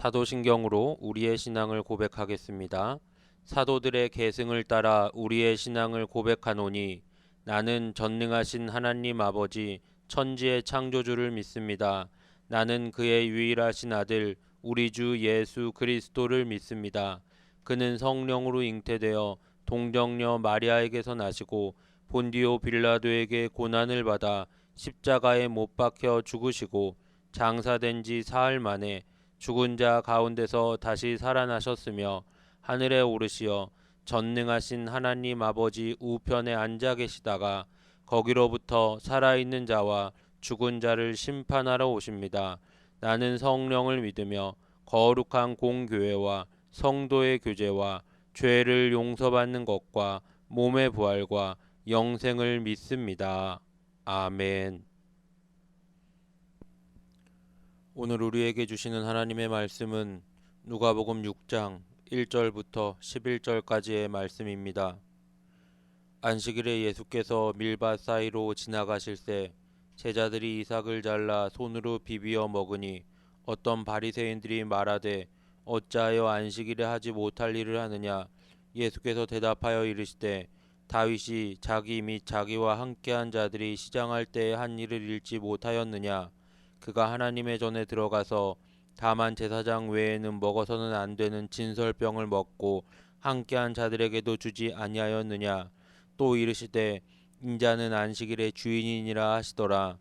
사도신경으로 우리의 신앙을 고백하겠습니다. 사도들의 계승을 따라 우리의 신앙을 고백하노니 나는 전능하신 하나님 아버지 천지의 창조주를 믿습니다. 나는 그의 유일하신 아들 우리 주 예수 그리스도를 믿습니다. 그는 성령으로 잉태되어 동정녀 마리아에게서 나시고 본디오 빌라도에게 고난을 받아 십자가에 못 박혀 죽으시고 장사된 지 사흘 만에 죽은 자 가운데서 다시 살아나셨으며 하늘에 오르시어 전능하신 하나님 아버지 우편에 앉아 계시다가 거기로부터 살아있는 자와 죽은 자를 심판하러 오십니다. 나는 성령을 믿으며 거룩한 공교회와 성도의 교제와 죄를 용서받는 것과 몸의 부활과 영생을 믿습니다. 아멘. 오늘 우리에게 주시는 하나님의 말씀은 누가복음 6장 1절부터 11절까지의 말씀입니다. 안식일에 예수께서 밀밭 사이로 지나가실 때 제자들이 이삭을 잘라 손으로 비비어 먹으니 어떤 바리새인들이 말하되 어찌하여 안식일에 하지 못할 일을 하느냐. 예수께서 대답하여 이르시되 다윗이 자기 및 자기와 함께한 자들이 시장할 때에 한 일을 잃지 못하였느냐. 그가 하나님의 전에 들어가서 다만 제사장 외에는 먹어서는 안 되는 진설병을 먹고 함께한 자들에게도 주지 아니하였느냐. 또 이르시되 인자는 안식일의 주인이니라 하시더라.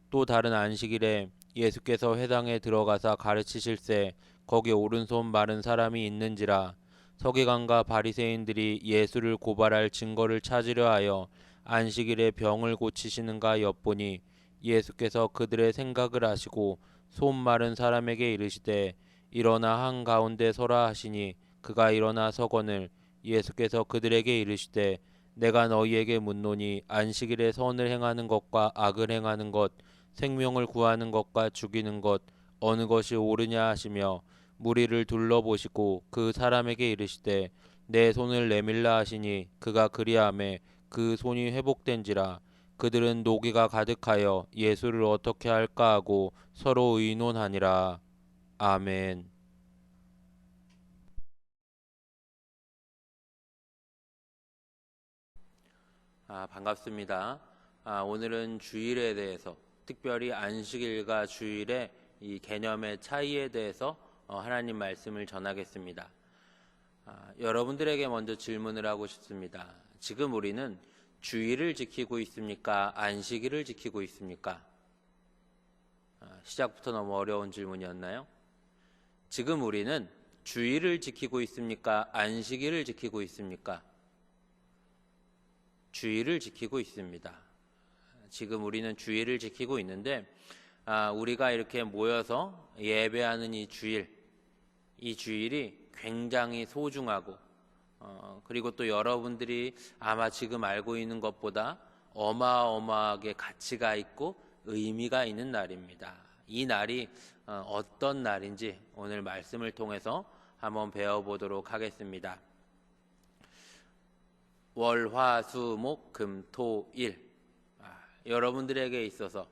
또 다른 안식일에 예수께서 회당에 들어가사 가르치실세 거기 오른손 마른 사람이 있는지라. 서기관과 바리새인들이 예수를 고발할 증거를 찾으려 하여 안식일에 병을 고치시는가 엿보니 예수께서 그들의 생각을 아시고 손 마른 사람에게 이르시되 일어나 한가운데 서라 하시니 그가 일어나 서거늘 예수께서 그들에게 이르시되 내가 너희에게 묻노니 안식일에 선을 행하는 것과 악을 행하는 것 생명을 구하는 것과 죽이는 것 어느 것이 옳으냐 하시며 무리를 둘러보시고 그 사람에게 이르시되 내 손을 내밀라 하시니 그가 그리하매 그 손이 회복된지라. 그들은 노기가 가득하여 예수를 어떻게 할까 하고 서로 의논하니라. 아멘. 반갑습니다. 오늘은 주일에 대해서 특별히 안식일과 주일의 이 개념의 차이에 대해서 하나님 말씀을 전하겠습니다. 여러분들에게 먼저 질문을 하고 싶습니다. 지금 우리는 주일을 지키고 있습니까? 안식일을 지키고 있습니까? 시작부터 너무 어려운 질문이었나요? 지금 우리는 주일을 지키고 있습니까? 안식일을 지키고 있습니까? 주일을 지키고 있습니다. 지금 우리는 주일을 지키고 있는데 우리가 이렇게 모여서 예배하는 이 주일이 굉장히 소중하고 그리고 또 여러분들이 아마 지금 알고 있는 것보다 어마어마하게 가치가 있고 의미가 있는 날입니다. 이 날이 어떤 날인지 오늘 말씀을 통해서 한번 배워보도록 하겠습니다. 월, 화, 수, 목, 금, 토, 일. 여러분들에게 있어서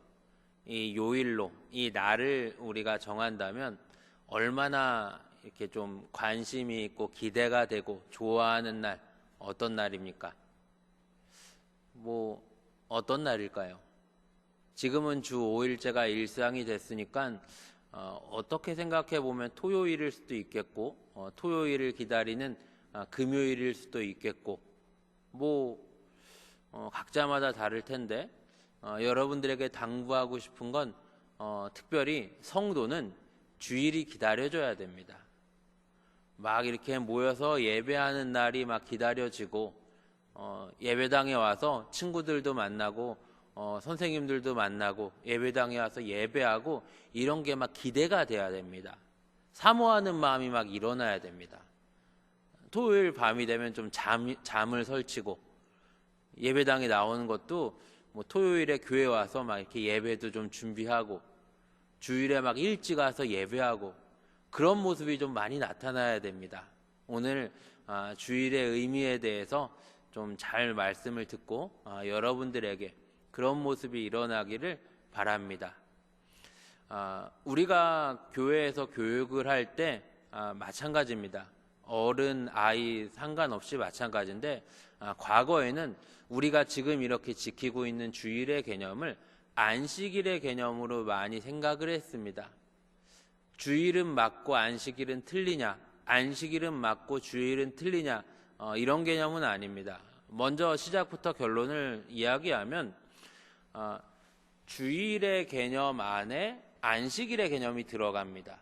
이 요일로 이 날을 우리가 정한다면 얼마나 이렇게 좀 관심이 있고 기대가 되고 좋아하는 날, 어떤 날입니까? 어떤 날일까요? 지금은 주 5일제가 일상이 됐으니까 어떻게 생각해 보면 토요일일 수도 있겠고 토요일을 기다리는 금요일일 수도 있겠고 각자마다 다를 텐데 여러분들에게 당부하고 싶은 건 특별히 성도는 주일이 기다려져야 됩니다. 막 이렇게 모여서 예배하는 날이 막 기다려지고 예배당에 와서 친구들도 만나고 선생님들도 만나고 예배당에 와서 예배하고 이런 게 막 기대가 돼야 됩니다. 사모하는 마음이 막 일어나야 됩니다. 토요일 밤이 되면 좀 잠을 설치고 예배당에 나오는 것도 토요일에 교회 와서 막 이렇게 예배도 좀 준비하고 주일에 막 일찍 와서 예배하고 그런 모습이 좀 많이 나타나야 됩니다. 오늘 주일의 의미에 대해서 좀 잘 말씀을 듣고 여러분들에게 그런 모습이 일어나기를 바랍니다. 우리가 교회에서 교육을 할 때 마찬가지입니다. 어른, 아이 상관없이 마찬가지인데 과거에는 우리가 지금 이렇게 지키고 있는 주일의 개념을 안식일의 개념으로 많이 생각을 했습니다. 주일은 맞고 안식일은 틀리냐, 안식일은 맞고 주일은 틀리냐, 이런 개념은 아닙니다. 먼저 시작부터 결론을 이야기하면 주일의 개념 안에 안식일의 개념이 들어갑니다.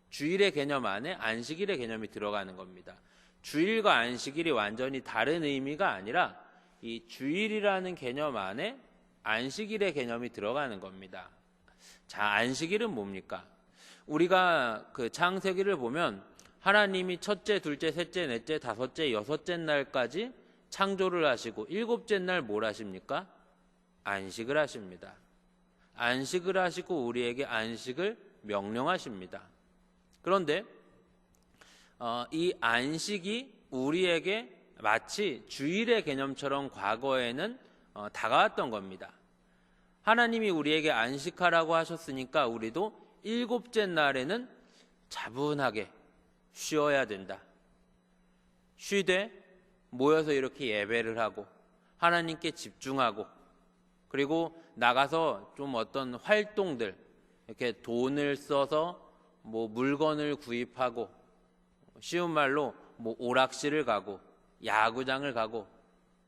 주일의 개념 안에 안식일의 개념이 들어가는 겁니다. 주일과 안식일이 완전히 다른 의미가 아니라 이 주일이라는 개념 안에 안식일의 개념이 들어가는 겁니다. 자, 안식일은 뭡니까? 우리가 그 창세기를 보면 하나님이 첫째, 둘째, 셋째, 넷째, 다섯째, 여섯째 날까지 창조를 하시고 일곱째 날 뭘 하십니까? 안식을 하십니다. 안식을 하시고 우리에게 안식을 명령하십니다. 그런데 이 안식이 우리에게 마치 주일의 개념처럼 과거에는 다가왔던 겁니다. 하나님이 우리에게 안식하라고 하셨으니까 우리도 일곱째 날에는 차분하게 쉬어야 된다. 쉬되 모여서 이렇게 예배를 하고 하나님께 집중하고 그리고 나가서 좀 어떤 활동들, 이렇게 돈을 써서 뭐 물건을 구입하고 쉬운 말로 뭐 오락실을 가고 야구장을 가고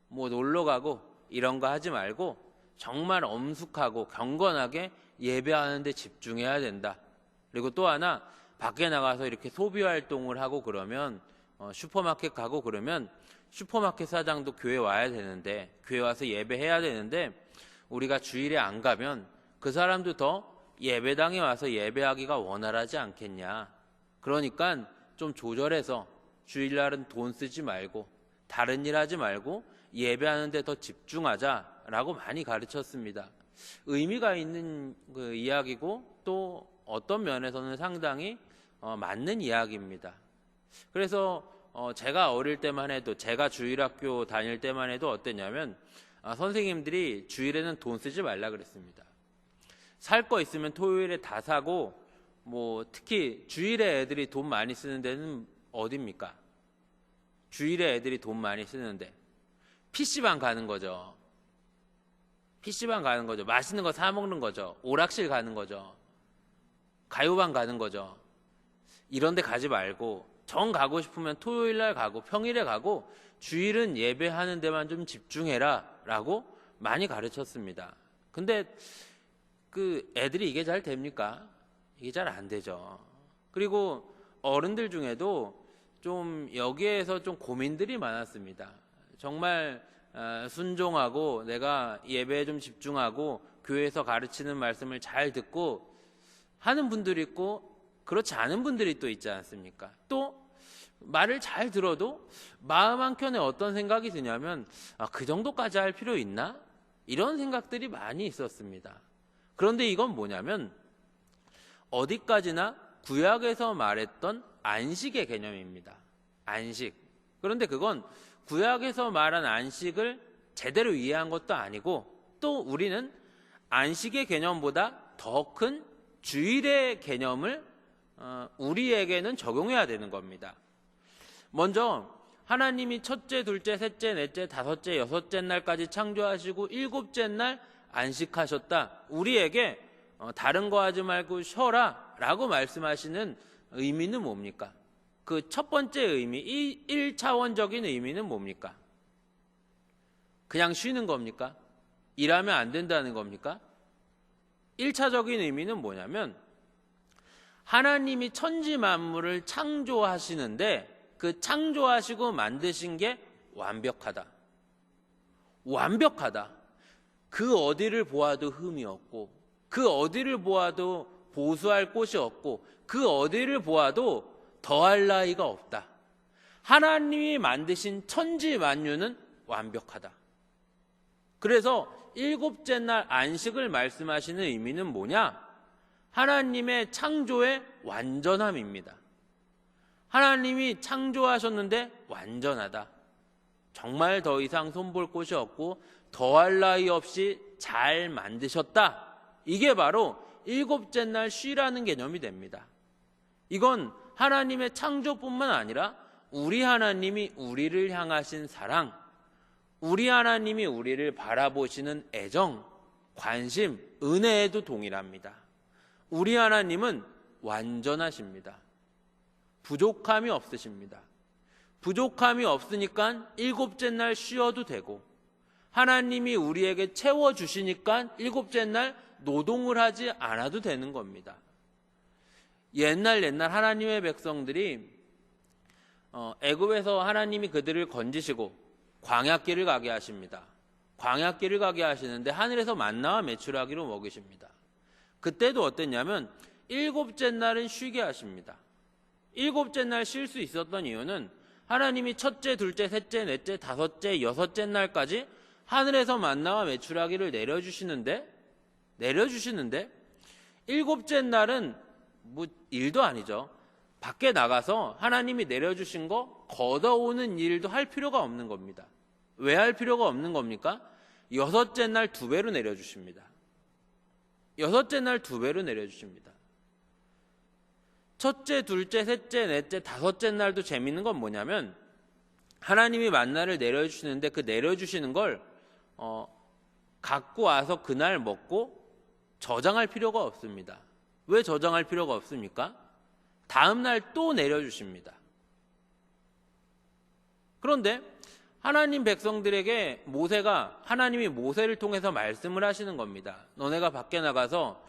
뭐 놀러 가고 이런 거 하지 말고 정말 엄숙하고 경건하게 예배하는 데 집중해야 된다. 그리고 또 하나, 밖에 나가서 이렇게 소비 활동을 하고 그러면 슈퍼마켓 가고 그러면 슈퍼마켓 사장도 교회 와야 되는데, 교회 와서 예배해야 되는데 우리가 주일에 안 가면 그 사람도 더 예배당에 와서 예배하기가 원활하지 않겠냐. 그러니까 좀 조절해서 주일날은 돈 쓰지 말고 다른 일 하지 말고 예배하는 데 더 집중하자라고 많이 가르쳤습니다. 의미가 있는 그 이야기고 또 어떤 면에서는 상당히 맞는 이야기입니다. 그래서 제가 어릴 때만 해도, 제가 주일학교 다닐 때만 해도 어땠냐면 선생님들이 주일에는 돈 쓰지 말라 그랬습니다. 살 거 있으면 토요일에 다 사고, 뭐 특히 주일에 애들이 돈 많이 쓰는 데는 어딥니까? 주일에 애들이 돈 많이 쓰는데 PC방 가는 거죠. PC방 가는 거죠. 맛있는 거 사 먹는 거죠. 오락실 가는 거죠. 가요방 가는 거죠. 이런 데 가지 말고 정 가고 싶으면 토요일 날 가고 평일에 가고 주일은 예배하는 데만 좀 집중해라 라고 많이 가르쳤습니다. 근데 그 애들이 이게 잘 됩니까? 이게 잘 안 되죠. 그리고 어른들 중에도 좀 여기에서 좀 고민들이 많았습니다. 정말 순종하고 내가 예배에 좀 집중하고 교회에서 가르치는 말씀을 잘 듣고 하는 분들이 있고 그렇지 않은 분들이 또 있지 않습니까? 또 말을 잘 들어도 마음 한켠에 어떤 생각이 드냐면 그 정도까지 할 필요 있나? 이런 생각들이 많이 있었습니다. 그런데 이건 뭐냐면 어디까지나 구약에서 말했던 안식의 개념입니다. 안식. 그런데 그건 구약에서 말한 안식을 제대로 이해한 것도 아니고 또 우리는 안식의 개념보다 더 큰 주일의 개념을 우리에게는 적용해야 되는 겁니다. 먼저 하나님이 첫째, 둘째, 셋째, 넷째, 다섯째, 여섯째 날까지 창조하시고 일곱째 날 안식하셨다. 우리에게 다른 거 하지 말고 쉬어라 라고 말씀하시는 의미는 뭡니까? 그 첫 번째 의미, 1차원적인 의미는 뭡니까? 그냥 쉬는 겁니까? 일하면 안 된다는 겁니까? 1차적인 의미는 뭐냐면 하나님이 천지 만물을 창조하시는데 그 창조하시고 만드신 게 완벽하다. 완벽하다. 그 어디를 보아도 흠이 없고 그 어디를 보아도 보수할 곳이 없고 그 어디를 보아도 더할 나위가 없다. 하나님이 만드신 천지 만유는 완벽하다. 그래서 일곱째 날 안식을 말씀하시는 의미는 뭐냐? 하나님의 창조의 완전함입니다. 하나님이 창조하셨는데 완전하다. 정말 더 이상 손볼 곳이 없고 더할 나위 없이 잘 만드셨다. 이게 바로 일곱째 날 쉬라는 개념이 됩니다. 이건 하나님의 창조뿐만 아니라 우리 하나님이 우리를 향하신 사랑, 우리 하나님이 우리를 바라보시는 애정, 관심, 은혜에도 동일합니다. 우리 하나님은 완전하십니다. 부족함이 없으십니다. 부족함이 없으니까 일곱째 날 쉬어도 되고, 하나님이 우리에게 채워주시니까 일곱째 날 노동을 하지 않아도 되는 겁니다. 옛날 하나님의 백성들이 애굽에서 하나님이 그들을 건지시고 광야길을 가게 하십니다. 광야길을 가게 하시는데 하늘에서 만나와 메추라기로 먹이십니다. 그때도 어땠냐면 일곱째 날은 쉬게 하십니다. 일곱째 날 쉴 수 있었던 이유는 하나님이 첫째, 둘째, 셋째, 넷째, 다섯째, 여섯째 날까지 하늘에서 만나와 메추라기를 내려주시는데 일곱째 날은 뭐 일도 아니죠. 밖에 나가서 하나님이 내려주신 거 걷어오는 일도 할 필요가 없는 겁니다. 왜 할 필요가 없는 겁니까? 여섯째 날 2배로 내려주십니다. 여섯째 날 2배로 내려주십니다. 첫째, 둘째, 셋째, 넷째, 다섯째 날도 재밌는 건 뭐냐면 하나님이 만나를 내려주시는데 그 내려주시는 걸 갖고 와서 그날 먹고 저장할 필요가 없습니다. 왜 저장할 필요가 없습니까? 다음 날 또 내려주십니다. 그런데 하나님 백성들에게 하나님이 모세를 통해서 말씀을 하시는 겁니다. 너네가 밖에 나가서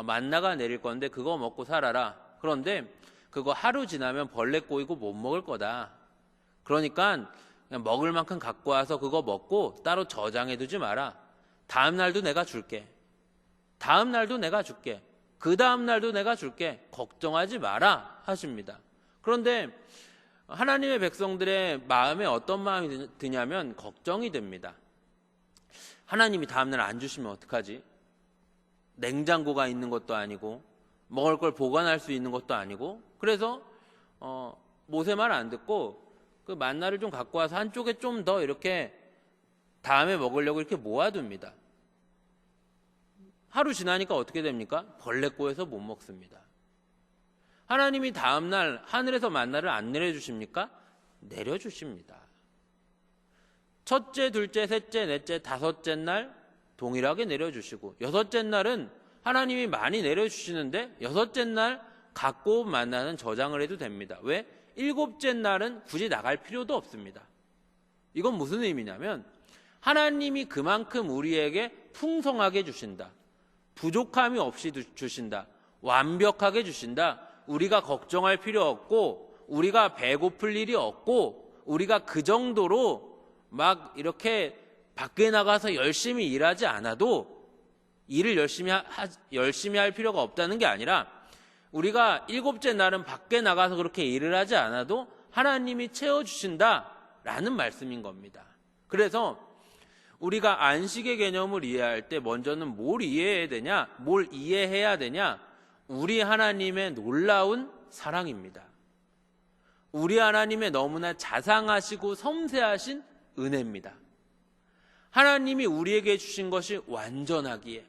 만나가 내릴 건데 그거 먹고 살아라. 그런데 그거 하루 지나면 벌레 꼬이고 못 먹을 거다. 그러니까 그냥 먹을 만큼 갖고 와서 그거 먹고 따로 저장해 두지 마라. 다음 날도 내가 줄게. 다음 날도 내가 줄게. 그 다음 날도 내가 줄게. 걱정하지 마라 하십니다. 그런데 하나님의 백성들의 마음에 어떤 마음이 드냐면 걱정이 됩니다. 하나님이 다음 날 안 주시면 어떡하지? 냉장고가 있는 것도 아니고 먹을 걸 보관할 수 있는 것도 아니고, 그래서 모세 말 안 듣고 그 만나를 좀 갖고 와서 한쪽에 좀 더 이렇게 다음에 먹으려고 이렇게 모아둡니다. 하루 지나니까 어떻게 됩니까? 벌레 꼬여서 못 먹습니다. 하나님이 다음 날 하늘에서 만나를 안 내려주십니까? 내려주십니다. 첫째, 둘째, 셋째, 넷째, 다섯째 날 동일하게 내려주시고, 여섯째 날은 하나님이 많이 내려주시는데 여섯째 날 갖고 온 만나는 저장을 해도 됩니다. 왜? 일곱째 날은 굳이 나갈 필요도 없습니다. 이건 무슨 의미냐면 하나님이 그만큼 우리에게 풍성하게 주신다. 부족함이 없이 주신다. 완벽하게 주신다. 우리가 걱정할 필요 없고 우리가 배고플 일이 없고 우리가 그 정도로 막 이렇게 밖에 나가서 열심히 일하지 않아도 일을 열심히 할 필요가 없다는 게 아니라 우리가 일곱째 날은 밖에 나가서 그렇게 일을 하지 않아도 하나님이 채워주신다라는 말씀인 겁니다. 그래서 우리가 안식의 개념을 이해할 때 먼저는 뭘 이해해야 되냐? 우리 하나님의 놀라운 사랑입니다. 우리 하나님의 너무나 자상하시고 섬세하신 은혜입니다. 하나님이 우리에게 주신 것이 완전하기에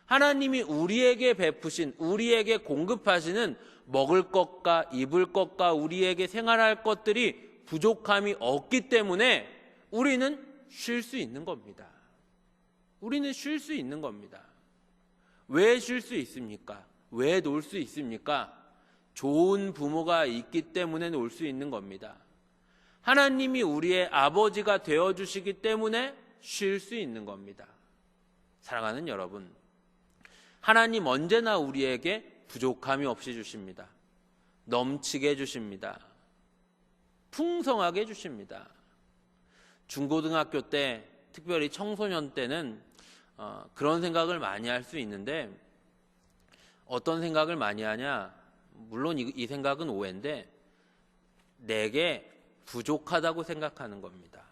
하나님이 우리에게 베푸신, 우리에게 공급하시는 먹을 것과 입을 것과 우리에게 생활할 것들이 부족함이 없기 때문에 우리는 쉴 수 있는 겁니다. 우리는 쉴 수 있는 겁니다. 왜 쉴 수 있습니까? 왜 놀 수 있습니까? 좋은 부모가 있기 때문에 놀 수 있는 겁니다. 하나님이 우리의 아버지가 되어주시기 때문에 쉴 수 있는 겁니다. 사랑하는 여러분, 하나님 언제나 우리에게 부족함이 없이 주십니다. 넘치게 해주십니다. 풍성하게 해주십니다. 중고등학교 때, 특별히 청소년 때는 그런 생각을 많이 할 수 있는데, 어떤 생각을 많이 하냐? 물론 이 생각은 오해인데 내게 부족하다고 생각하는 겁니다.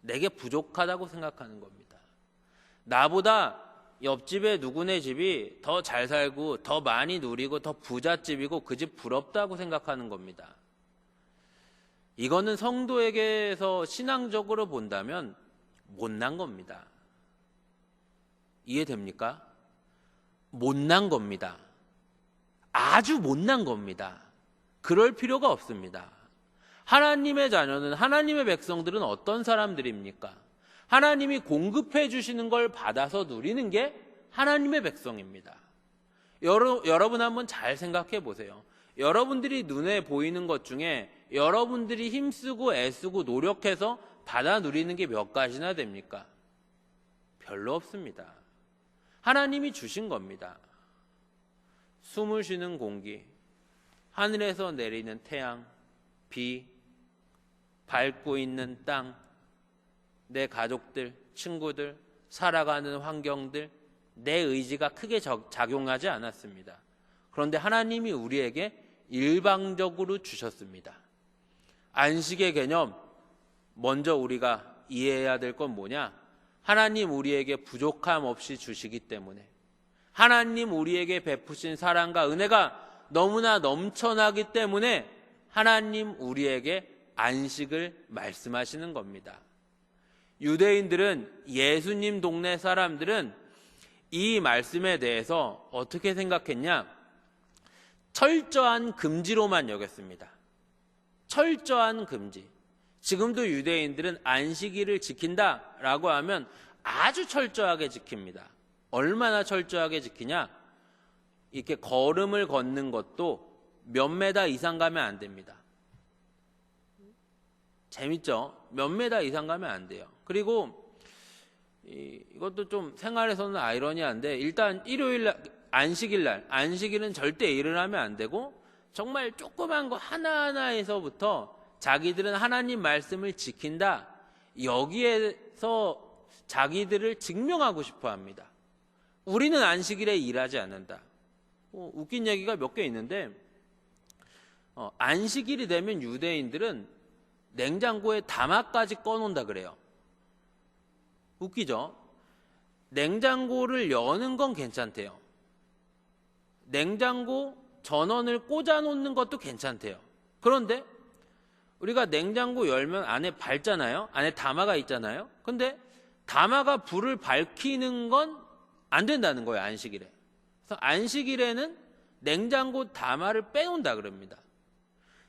내게 부족하다고 생각하는 겁니다. 나보다 옆집에 누구네 집이 더 잘 살고 더 많이 누리고 더 부잣집이고 그 집 부럽다고 생각하는 겁니다. 이거는 성도에게서 신앙적으로 본다면 못난 겁니다. 이해됩니까? 못난 겁니다. 아주 못난 겁니다. 그럴 필요가 없습니다. 하나님의 자녀는, 하나님의 백성들은 어떤 사람들입니까? 하나님이 공급해 주시는 걸 받아서 누리는 게 하나님의 백성입니다. 여러분 한번 잘 생각해 보세요. 여러분들이 눈에 보이는 것 중에 여러분들이 힘쓰고 애쓰고 노력해서 받아 누리는 게 몇 가지나 됩니까? 별로 없습니다. 하나님이 주신 겁니다. 숨을 쉬는 공기, 하늘에서 내리는 태양, 비, 밟고 있는 땅, 내 가족들, 친구들, 살아가는 환경들, 내 의지가 크게 작용하지 않았습니다. 그런데 하나님이 우리에게 일방적으로 주셨습니다. 안식의 개념, 먼저 우리가 이해해야 될 건 뭐냐? 하나님 우리에게 부족함 없이 주시기 때문에, 하나님 우리에게 베푸신 사랑과 은혜가 너무나 넘쳐나기 때문에 하나님 우리에게 안식을 말씀하시는 겁니다. 유대인들은, 예수님 동네 사람들은 이 말씀에 대해서 어떻게 생각했냐? 철저한 금지로만 여겼습니다. 철저한 금지. 지금도 유대인들은 안식일을 지킨다라고 하면 아주 철저하게 지킵니다. 얼마나 철저하게 지키냐? 이렇게 걸음을 걷는 것도 몇 메다 이상 가면 안 됩니다. 재밌죠? 몇 메다 이상 가면 안 돼요. 그리고 이것도 좀 생활에서는 아이러니한데, 일단 일요일날, 안식일날, 안식일은 절대 일을 하면 안 되고 정말 조그만 거 하나하나에서부터 자기들은 하나님 말씀을 지킨다, 여기에서 자기들을 증명하고 싶어 합니다. 우리는 안식일에 일하지 않는다. 웃긴 얘기가 몇 개 있는데, 안식일이 되면 유대인들은 냉장고에 다마까지 꺼놓는다 그래요. 웃기죠? 냉장고를 여는 건 괜찮대요. 냉장고 전원을 꽂아 놓는 것도 괜찮대요. 그런데 우리가 냉장고 열면 안에 밝잖아요. 안에 다마가 있잖아요. 근데 다마가 불을 밝히는 건 안 된다는 거예요, 안식일에. 그래서 안식일에는 냉장고 다마를 빼놓는다 그럽니다.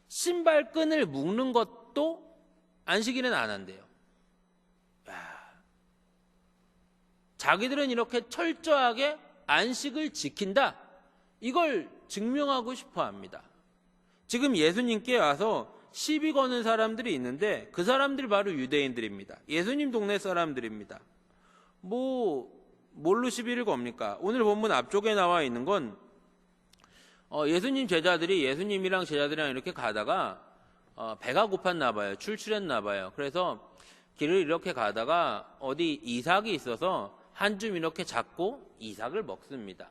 신발끈을 묶는 것도 안식일에는 안 한대요. 자기들은 이렇게 철저하게 안식을 지킨다, 이걸 증명하고 싶어 합니다. 지금 예수님께 와서 시비 거는 사람들이 있는데 그 사람들이 바로 유대인들입니다. 예수님 동네 사람들입니다. 뭘로 시비를 겁니까? 오늘 본문 앞쪽에 나와 있는 건 예수님 제자들이, 예수님이랑 제자들이랑 이렇게 가다가 배가 고팠나 봐요. 출출했나 봐요. 그래서 길을 이렇게 가다가 어디 이삭이 있어서 한 줌 이렇게 잡고 이삭을 먹습니다.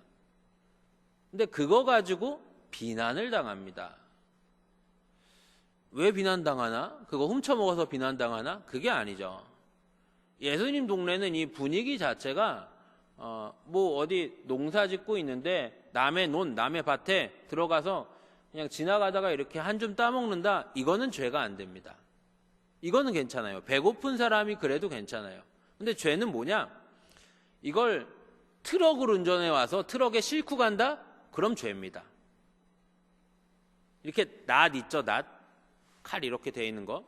근데 그거 가지고 비난을 당합니다. 왜 비난당하나? 그거 훔쳐먹어서 비난당하나? 그게 아니죠. 예수님 동네는 이 분위기 자체가 어디 농사 짓고 있는데 남의 남의 밭에 들어가서 그냥 지나가다가 이렇게 한 줌 따먹는다, 이거는 죄가 안 됩니다. 이거는 괜찮아요. 배고픈 사람이 그래도 괜찮아요. 근데 죄는 뭐냐? 이걸 트럭을 운전해 와서 트럭에 싣고 간다? 그럼 죄입니다. 이렇게 낫 있죠, 낫? 칼 이렇게 돼 있는 거.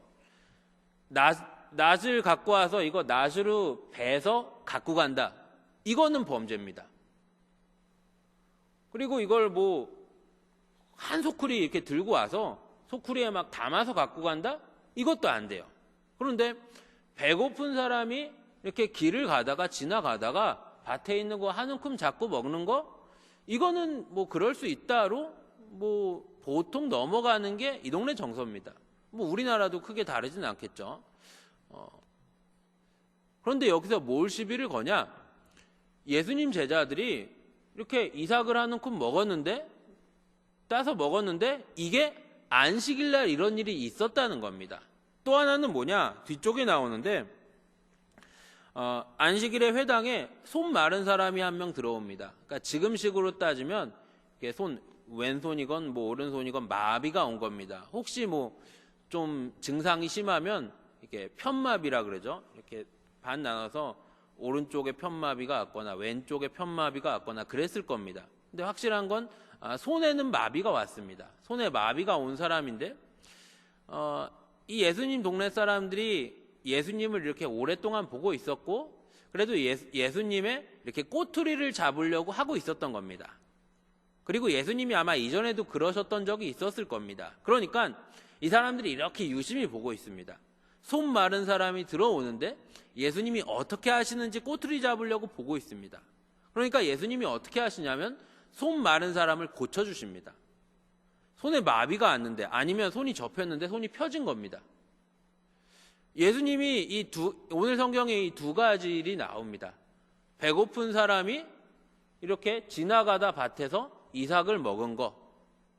낫을 갖고 와서 이거 낫으로 베서 갖고 간다. 이거는 범죄입니다. 그리고 이걸 한 소쿠리 이렇게 들고 와서 소쿠리에 막 담아서 갖고 간다? 이것도 안 돼요. 그런데 배고픈 사람이 이렇게 길을 가다가 지나가다가 밭에 있는 거 한 움큼 잡고 먹는 거, 이거는 그럴 수 있다로 보통 넘어가는 게 이 동네 정서입니다. 우리나라도 크게 다르진 않겠죠. 그런데 여기서 뭘 시비를 거냐? 예수님 제자들이 이렇게 이삭을 한 움큼 따서 먹었는데 이게 안식일날 이런 일이 있었다는 겁니다. 또 하나는 뭐냐? 뒤쪽에 나오는데 안식일의 회당에 손 마른 사람이 한 명 들어옵니다. 그러니까 지금식으로 따지면 왼손이건 오른손이건 마비가 온 겁니다. 혹시 좀 증상이 심하면 이렇게 편마비라 그러죠. 이렇게 반 나눠서 오른쪽에 편마비가 왔거나 왼쪽에 편마비가 왔거나 그랬을 겁니다. 근데 확실한 건 손에는 마비가 왔습니다. 손에 마비가 온 사람인데 이 예수님 동네 사람들이 예수님을 이렇게 오랫동안 보고 있었고 그래도 예수님의 이렇게 꼬투리를 잡으려고 하고 있었던 겁니다. 그리고 예수님이 아마 이전에도 그러셨던 적이 있었을 겁니다. 그러니까 이 사람들이 이렇게 유심히 보고 있습니다. 손 마른 사람이 들어오는데 예수님이 어떻게 하시는지 꼬투리 잡으려고 보고 있습니다. 그러니까 예수님이 어떻게 하시냐면 손 마른 사람을 고쳐주십니다. 손에 마비가 왔는데 아니면 손이 접혔는데 손이 펴진 겁니다. 예수님이 오늘 성경에 이 두 가지 일이 나옵니다. 배고픈 사람이 이렇게 지나가다 밭에서 이삭을 먹은 거,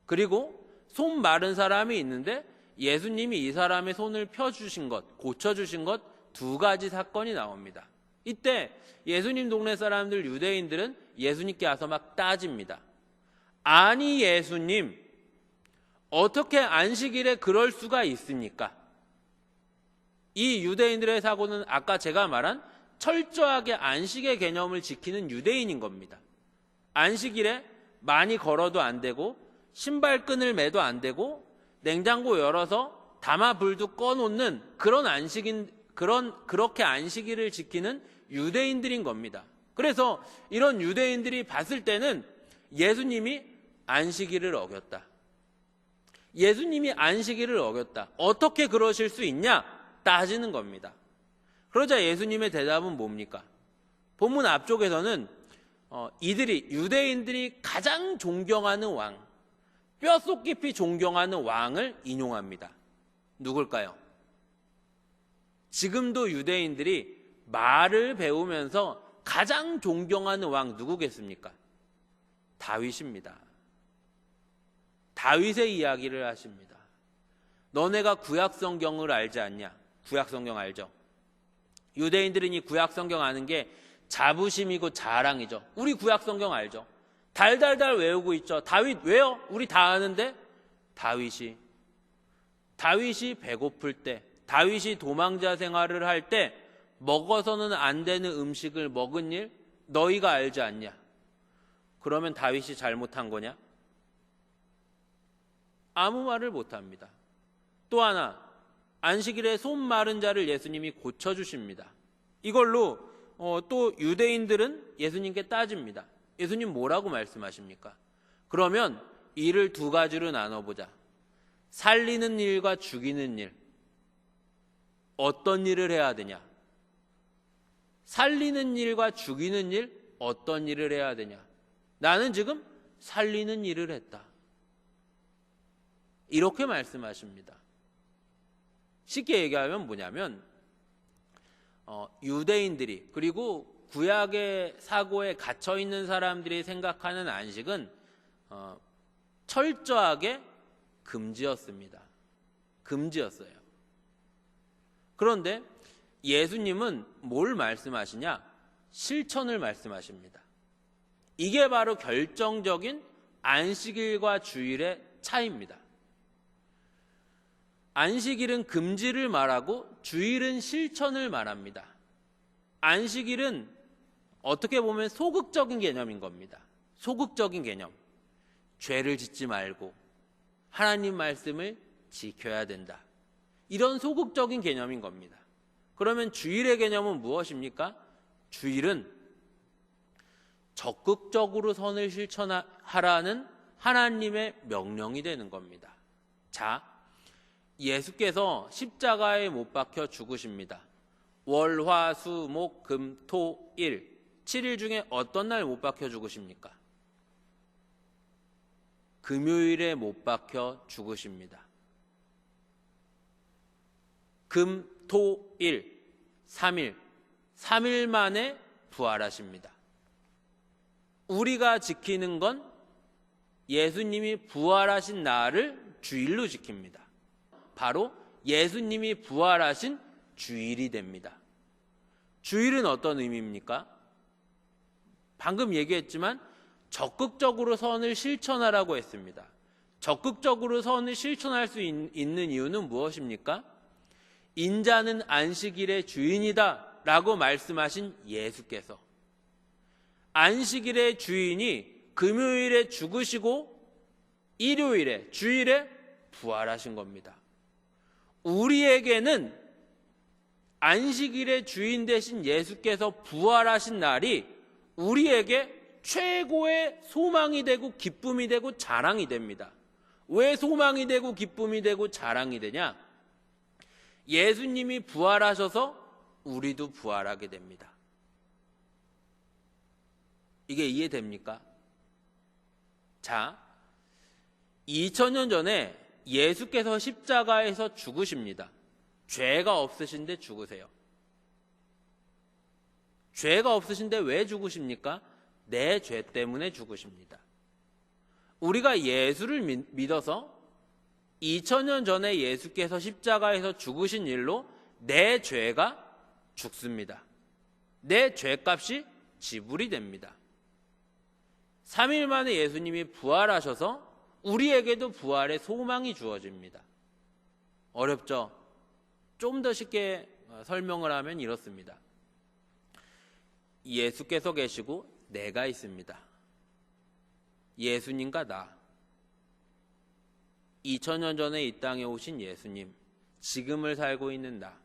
그리고 손 마른 사람이 있는데 예수님이 이 사람의 손을 펴주신 것, 고쳐주신 것 두 가지 사건이 나옵니다. 이때 예수님 동네 사람들 유대인들은 예수님께 와서 막 따집니다. 아니 예수님, 어떻게 안식일에 그럴 수가 있습니까? 이 유대인들의 사고는 아까 제가 말한 철저하게 안식의 개념을 지키는 유대인인 겁니다. 안식일에 많이 걸어도 안 되고 신발끈을 매도 안 되고 냉장고 열어서 담아불도 꺼놓는 그렇게 안식일을 지키는 유대인들인 겁니다. 그래서 이런 유대인들이 봤을 때는 예수님이 안식일을 어겼다. 예수님이 안식일을 어겼다. 어떻게 그러실 수 있냐? 따지는 겁니다. 그러자 예수님의 대답은 뭡니까? 본문 앞쪽에서는 유대인들이 가장 존경하는 왕, 뼛속 깊이 존경하는 왕을 인용합니다. 누굴까요? 지금도 유대인들이 말을 배우면서 가장 존경하는 왕 누구겠습니까? 다윗입니다. 다윗의 이야기를 하십니다. 너네가 구약성경을 알지 않냐? 구약성경 알죠? 유대인들은 이 구약성경 아는 게 자부심이고 자랑이죠. 우리 구약성경 알죠? 달달달 외우고 있죠. 다윗 왜요? 우리 다 아는데 다윗이 배고플 때, 다윗이 도망자 생활을 할 때 먹어서는 안 되는 음식을 먹은 일 너희가 알지 않냐? 그러면 다윗이 잘못한 거냐? 아무 말을 못합니다. 또 하나, 안식일에 손 마른 자를 예수님이 고쳐주십니다. 이걸로 또 유대인들은 예수님께 따집니다. 예수님 뭐라고 말씀하십니까? 그러면 일을 두 가지로 나눠보자. 살리는 일과 죽이는 일. 어떤 일을 해야 되냐? 살리는 일과 죽이는 일, 어떤 일을 해야 되냐? 나는 지금 살리는 일을 했다. 이렇게 말씀하십니다. 쉽게 얘기하면 뭐냐면 유대인들이 그리고 구약의 사고에 갇혀있는 사람들이 생각하는 안식은 철저하게 금지였습니다. 금지였어요. 그런데 예수님은 뭘 말씀하시냐? 실천을 말씀하십니다. 이게 바로 결정적인 안식일과 주일의 차이입니다. 안식일은 금지를 말하고 주일은 실천을 말합니다. 안식일은 어떻게 보면 소극적인 개념인 겁니다. 소극적인 개념. 죄를 짓지 말고 하나님 말씀을 지켜야 된다. 이런 소극적인 개념인 겁니다. 그러면 주일의 개념은 무엇입니까? 주일은 적극적으로 선을 실천하라는 하나님의 명령이 되는 겁니다. 자, 예수께서 십자가에 못 박혀 죽으십니다. 월, 화, 수, 목, 금, 토, 일 7일 중에 어떤 날 못 박혀 죽으십니까? 금요일에 못 박혀 죽으십니다. 금, 토, 일 3일 만에 부활하십니다. 우리가 지키는 건 예수님이 부활하신 날을 주일로 지킵니다. 바로 예수님이 부활하신 주일이 됩니다. 주일은 어떤 의미입니까? 방금 얘기했지만 적극적으로 선을 실천하라고 했습니다. 적극적으로 선을 실천할 수 있는 이유는 무엇입니까? 인자는 안식일의 주인이다 라고 말씀하신 예수께서 안식일의 주인이 금요일에 죽으시고 일요일에, 주일에 부활하신 겁니다. 우리에게는 안식일의 주인 되신 예수께서 부활하신 날이 우리에게 최고의 소망이 되고 기쁨이 되고 자랑이 됩니다. 왜 소망이 되고 기쁨이 되고 자랑이 되냐? 예수님이 부활하셔서 우리도 부활하게 됩니다. 이게 이해됩니까? 자, 2000년 전에 예수께서 십자가에서 죽으십니다. 죄가 없으신데 죽으세요. 죄가 없으신데 왜 죽으십니까? 내 죄 때문에 죽으십니다. 우리가 예수를 믿어서 2000년 전에 예수께서 십자가에서 죽으신 일로 내 죄가 죽습니다. 내 죄값이 지불이 됩니다. 3일 만에 예수님이 부활하셔서 우리에게도 부활의 소망이 주어집니다. 어렵죠? 좀 더 쉽게 설명을 하면 이렇습니다. 예수께서 계시고 내가 있습니다. 예수님과 나. 2000년 전에 이 땅에 오신 예수님, 지금을 살고 있는 나,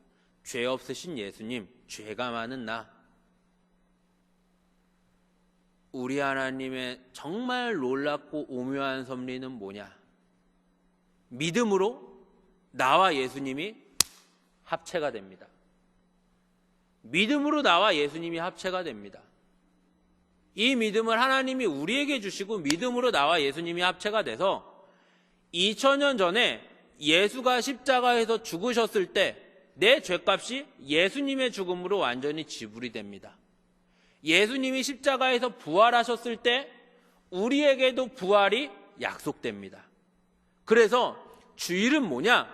죄 없으신 예수님, 죄가 많은 나. 우리 하나님의 정말 놀랍고 오묘한 섭리는 뭐냐? 믿음으로 나와 예수님이 합체가 됩니다. 믿음으로 나와 예수님이 합체가 됩니다. 이 믿음을 하나님이 우리에게 주시고 믿음으로 나와 예수님이 합체가 돼서 2000년 전에 예수가 십자가에서 죽으셨을 때 내 죄값이 예수님의 죽음으로 완전히 지불이 됩니다. 예수님이 십자가에서 부활하셨을 때 우리에게도 부활이 약속됩니다. 그래서 주일은 뭐냐?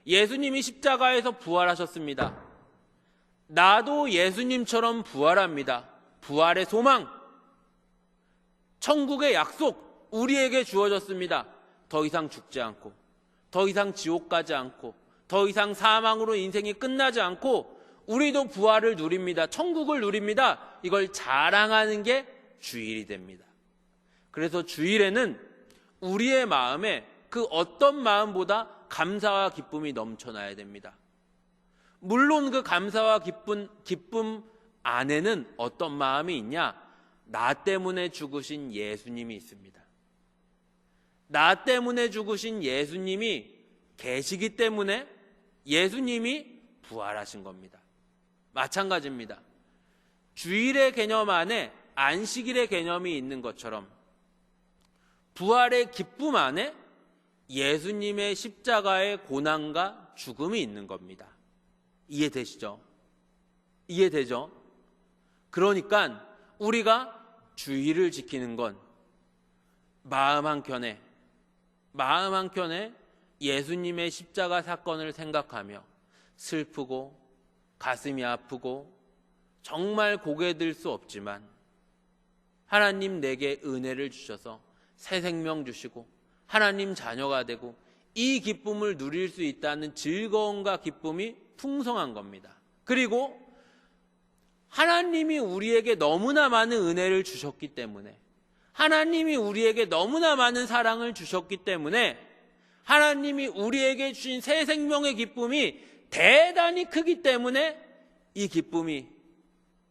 예수님이 십자가에서 부활하셨습니다. 나도 예수님처럼 부활합니다. 부활의 소망, 천국의 약속 우리에게 주어졌습니다. 더 이상 죽지 않고, 더 이상 지옥 가지 않고, 더 이상 사망으로 인생이 끝나지 않고 우리도 부활을 누립니다. 천국을 누립니다. 이걸 자랑하는 게 주일이 됩니다. 그래서 주일에는 우리의 마음에 그 어떤 마음보다 감사와 기쁨이 넘쳐나야 됩니다. 물론 그 감사와 기쁨 안에는 어떤 마음이 있냐? 나 때문에 죽으신 예수님이 있습니다. 나 때문에 죽으신 예수님이 계시기 때문에 예수님이 부활하신 겁니다. 마찬가지입니다. 주일의 개념 안에 안식일의 개념이 있는 것처럼 부활의 기쁨 안에 예수님의 십자가의 고난과 죽음이 있는 겁니다. 이해되시죠? 이해되죠? 그러니까 우리가 주일을 지키는 건 마음 한켠에 예수님의 십자가 사건을 생각하며 슬프고 가슴이 아프고 정말 고개 들 수 없지만 하나님 내게 은혜를 주셔서 새 생명 주시고 하나님 자녀가 되고 이 기쁨을 누릴 수 있다는 즐거움과 기쁨이 풍성한 겁니다. 그리고 하나님이 우리에게 너무나 많은 은혜를 주셨기 때문에, 하나님이 우리에게 너무나 많은 사랑을 주셨기 때문에 하나님이 우리에게 주신 새 생명의 기쁨이 대단히 크기 때문에 이 기쁨이,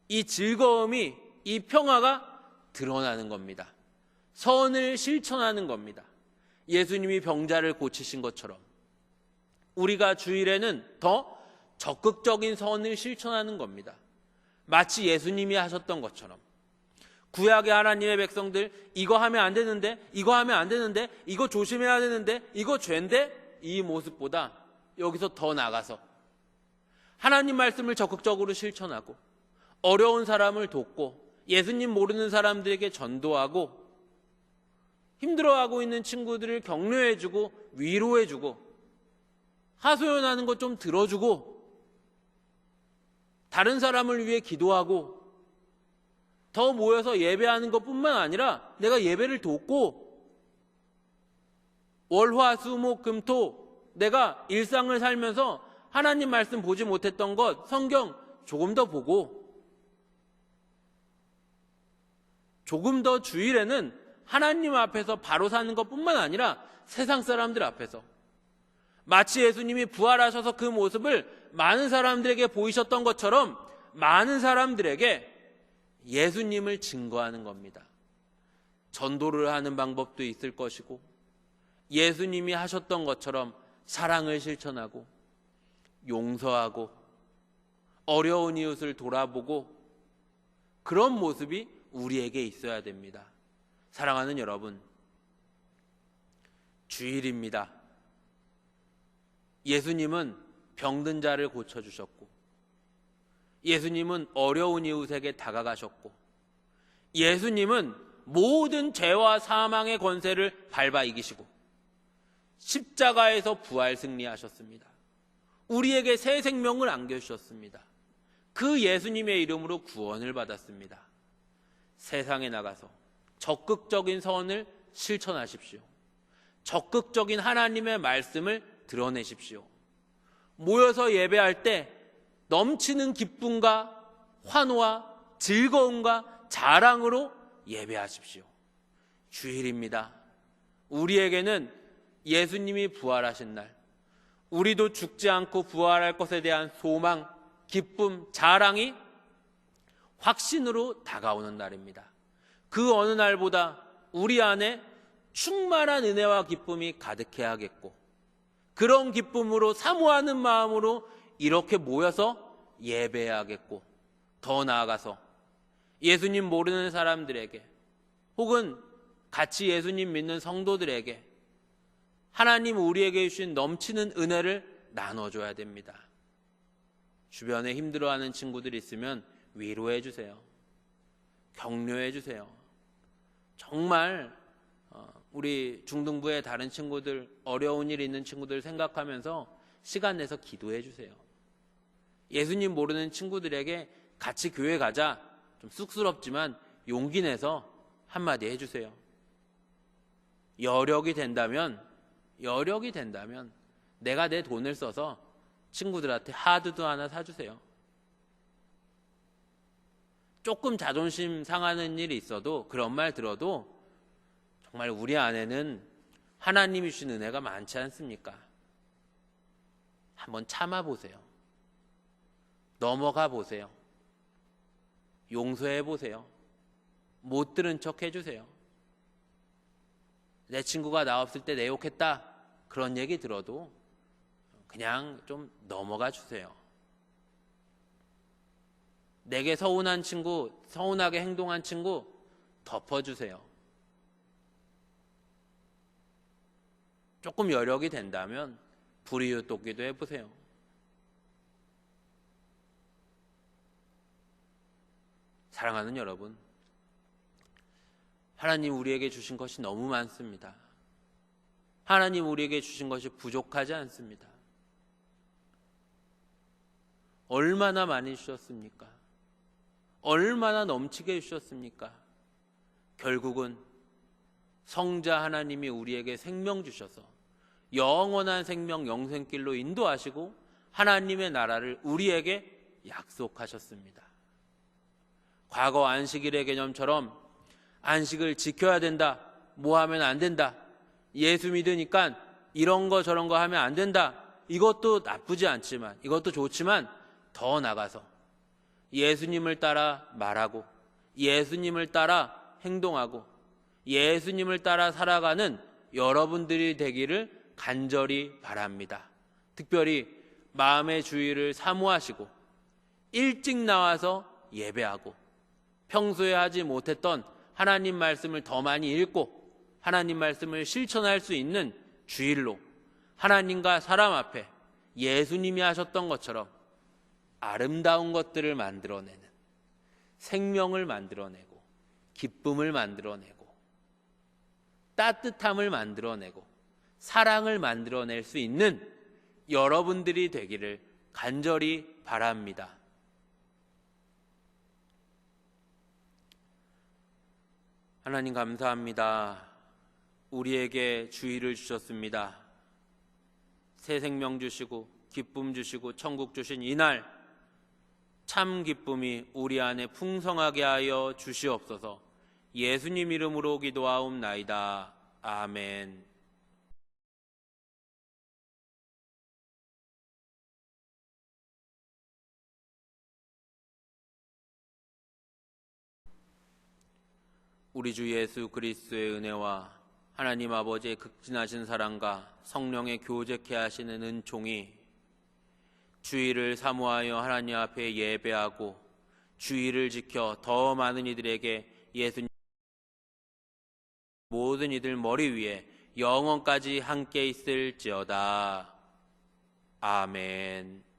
이 즐거움이, 이 평화가 드러나는 겁니다. 선을 실천하는 겁니다. 예수님이 병자를 고치신 것처럼 우리가 주일에는 더 적극적인 선을 실천하는 겁니다. 마치 예수님이 하셨던 것처럼 구약의 하나님의 백성들 이거 하면 안 되는데, 이거 하면 안 되는데, 이거 조심해야 되는데, 이거 죄인데, 이 모습보다 여기서 더 나가서 하나님 말씀을 적극적으로 실천하고 어려운 사람을 돕고 예수님 모르는 사람들에게 전도하고 힘들어하고 있는 친구들을 격려해주고 위로해주고 하소연하는 것 좀 들어주고 다른 사람을 위해 기도하고 더 모여서 예배하는 것뿐만 아니라 내가 예배를 돕고 월화수목금토 내가 일상을 살면서 하나님 말씀 보지 못했던 것, 성경 조금 더 보고 조금 더 주일에는 하나님 앞에서 바로 사는 것뿐만 아니라 세상 사람들 앞에서 마치 예수님이 부활하셔서 그 모습을 많은 사람들에게 보이셨던 것처럼 많은 사람들에게 예수님을 증거하는 겁니다. 전도를 하는 방법도 있을 것이고 예수님이 하셨던 것처럼 사랑을 실천하고 용서하고 어려운 이웃을 돌아보고 그런 모습이 우리에게 있어야 됩니다. 사랑하는 여러분, 주일입니다. 예수님은 병든 자를 고쳐주셨고 예수님은 어려운 이웃에게 다가가셨고 예수님은 모든 죄와 사망의 권세를 밟아 이기시고 십자가에서 부활 승리하셨습니다. 우리에게 새 생명을 안겨주셨습니다. 그 예수님의 이름으로 구원을 받았습니다. 세상에 나가서 적극적인 선을 실천하십시오. 적극적인 하나님의 말씀을 드러내십시오. 모여서 예배할 때 넘치는 기쁨과 환호와 즐거움과 자랑으로 예배하십시오. 주일입니다. 우리에게는 예수님이 부활하신 날, 우리도 죽지 않고 부활할 것에 대한 소망, 기쁨, 자랑이 확신으로 다가오는 날입니다. 그 어느 날보다 우리 안에 충만한 은혜와 기쁨이 가득해야겠고 그런 기쁨으로 사모하는 마음으로 이렇게 모여서 예배해야겠고 더 나아가서 예수님 모르는 사람들에게 혹은 같이 예수님 믿는 성도들에게 하나님 우리에게 주신 넘치는 은혜를 나눠줘야 됩니다. 주변에 힘들어하는 친구들 있으면 위로해 주세요. 격려해 주세요. 정말 우리 중등부의 다른 친구들, 어려운 일 있는 친구들 생각하면서 시간 내서 기도해 주세요. 예수님 모르는 친구들에게 같이 교회 가자, 좀 쑥스럽지만 용기 내서 한마디 해주세요. 여력이 된다면 내가 내 돈을 써서 친구들한테 하드도 하나 사주세요. 조금 자존심 상하는 일이 있어도 그런 말 들어도 정말 우리 안에는 하나님이 주신 은혜가 많지 않습니까? 한번 참아보세요. 넘어가 보세요. 용서해 보세요. 못 들은 척 해주세요. 내 친구가 나 없을 때 내 욕했다 그런 얘기 들어도 그냥 좀 넘어가 주세요. 내게 서운한 친구, 서운하게 행동한 친구 덮어주세요. 조금 여력이 된다면 불이웃 돕기도 해보세요. 사랑하는 여러분, 하나님 우리에게 주신 것이 너무 많습니다. 하나님 우리에게 주신 것이 부족하지 않습니다. 얼마나 많이 주셨습니까? 얼마나 넘치게 주셨습니까? 결국은 성자 하나님이 우리에게 생명 주셔서 영원한 생명 영생길로 인도하시고 하나님의 나라를 우리에게 약속하셨습니다. 과거 안식일의 개념처럼 안식을 지켜야 된다, 뭐 하면 안 된다, 예수 믿으니까 이런 거 저런 거 하면 안 된다, 이것도 나쁘지 않지만, 이것도 좋지만 더 나가서 예수님을 따라 말하고 예수님을 따라 행동하고 예수님을 따라 살아가는 여러분들이 되기를 간절히 바랍니다. 특별히 마음의 주의를 사모하시고 일찍 나와서 예배하고 평소에 하지 못했던 하나님 말씀을 더 많이 읽고 하나님 말씀을 실천할 수 있는 주일로 하나님과 사람 앞에 예수님이 하셨던 것처럼 아름다운 것들을 만들어내는, 생명을 만들어내고 기쁨을 만들어내고 따뜻함을 만들어내고 사랑을 만들어낼 수 있는 여러분들이 되기를 간절히 바랍니다. 하나님 감사합니다. 우리에게 주의를 주셨습니다. 새 생명 주시고 기쁨 주시고 천국 주신 이날 참 기쁨이 우리 안에 풍성하게 하여 주시옵소서. 예수님 이름으로 기도하옵나이다. 아멘. 우리 주 예수 그리스도의 은혜와 하나님 아버지의 극진하신 사랑과 성령의 교제케 하시는 은총이 주일을 사모하여 하나님 앞에 예배하고 주일을 지켜 더 많은 이들에게 예수님 모든 이들 머리 위에 영원까지 함께 있을지어다. 아멘.